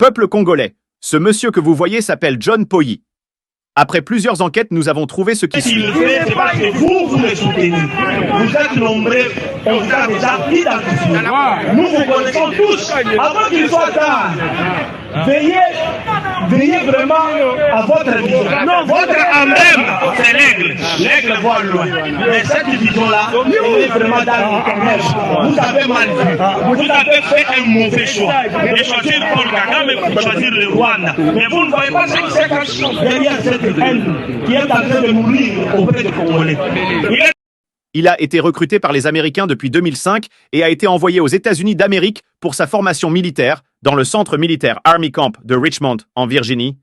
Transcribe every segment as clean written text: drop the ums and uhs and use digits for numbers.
Peuple congolais, ce monsieur que vous voyez s'appelle John Poyi. Après plusieurs enquêtes, nous avons trouvé ce qui suit. C'est parce que vous le soutenez. Vous êtes nombreux, on vous a déjà identifié. Nous vous connaissons tous. Avant qu'il soit tard, veillez vraiment à votre vision. Non, votre emblème, c'est l'aigle. L'aigle voit loin. Mais cette vision-là, elle est vraiment dans l'éternel. Vous avez mal vu. Vous avez fait un mauvais choix. De choisir Paul Kagame pour choisir le Rwanda. Mais vous ne voyez pas ce qui s'est caché derrière cette haine qui est en train de mourir auprès des Congolais. Il a été recruté par les Américains depuis 2005 et a été envoyé aux États-Unis d'Amérique pour sa formation militaire dans le centre militaire Army Camp de Richmond, en Virginie.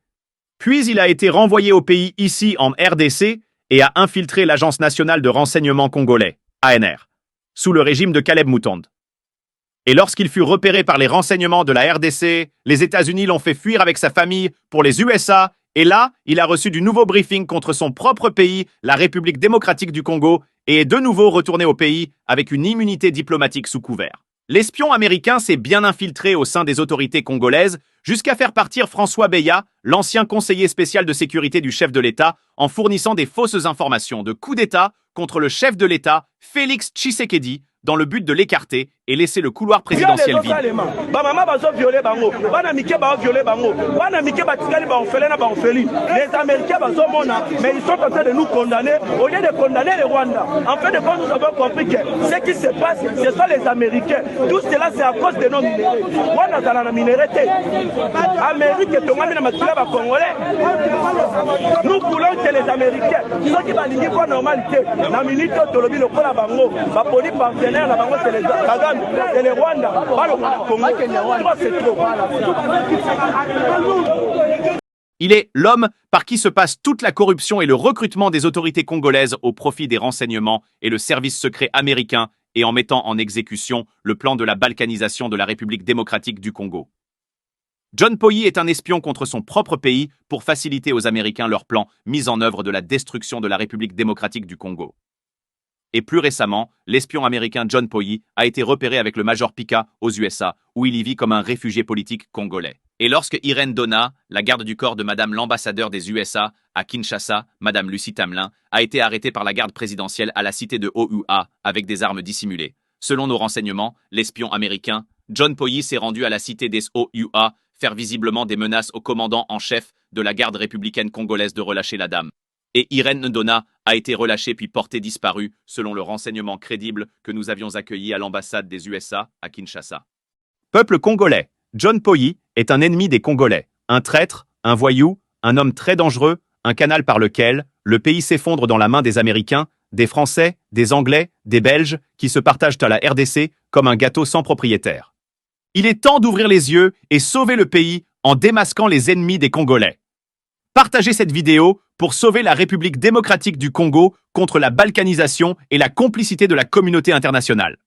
Puis il a été renvoyé au pays ici en RDC et a infiltré l'Agence nationale de renseignement congolais, ANR, sous le régime de Caleb Moutonde. Et lorsqu'il fut repéré par les renseignements de la RDC, les États-Unis l'ont fait fuir avec sa famille pour les USA. Et là, il a reçu du nouveau briefing contre son propre pays, la République démocratique du Congo, et est de nouveau retourné au pays avec une immunité diplomatique sous couvert. L'espion américain s'est bien infiltré au sein des autorités congolaises jusqu'à faire partir François Beya, l'ancien conseiller spécial de sécurité du chef de l'État, en fournissant des fausses informations de coup d'État contre le chef de l'État, Félix Tshisekedi, dans le but de l'écarter et laisser le couloir présidentiel vide. Les Américains, mais ils sont en train de nous condamner au lieu de condamner le Rwanda. En fait, de compte, nous avons compris que ce qui se passe, ce sont les Américains. Tout cela, c'est à cause de nos minéraux. Rwanda, dans la minéralité. Amérique, Congolais. Nous voulons que les Américains, ceux qui vont dire quoi normalité, la minute, Tolobi, le Kola Bango, va poli partenaire, la Bango, c'est les Kagame, c'est les Rwanda. Il est l'homme par qui se passe toute la corruption et le recrutement des autorités congolaises au profit des renseignements et le service secret américain et en mettant en exécution le plan de la balkanisation de la République démocratique du Congo. John Poyi est un espion contre son propre pays pour faciliter aux Américains leur plan mis en œuvre de la destruction de la République démocratique du Congo. Et plus récemment, l'espion américain John Poyi a été repéré avec le Major Pika aux USA, où il y vit comme un réfugié politique congolais. Et lorsque Irène Donna, la garde du corps de Madame l'ambassadeur des USA à Kinshasa, Madame Lucie Tamelin, a été arrêtée par la garde présidentielle à la cité de OUA avec des armes dissimulées. Selon nos renseignements, l'espion américain John Poyi s'est rendu à la cité des OUA faire visiblement des menaces au commandant en chef de la garde républicaine congolaise de relâcher la dame. Et Irène Donna a été relâchée puis portée disparue, selon le renseignement crédible que nous avions accueilli à l'ambassade des USA à Kinshasa. Peuple congolais, John Poyi est un ennemi des Congolais, un traître, un voyou, un homme très dangereux, un canal par lequel le pays s'effondre dans la main des Américains, des Français, des Anglais, des Belges, qui se partagent à la RDC comme un gâteau sans propriétaire. Il est temps d'ouvrir les yeux et sauver le pays en démasquant les ennemis des Congolais. Partagez cette vidéo pour sauver la République démocratique du Congo contre la balkanisation et la complicité de la communauté internationale.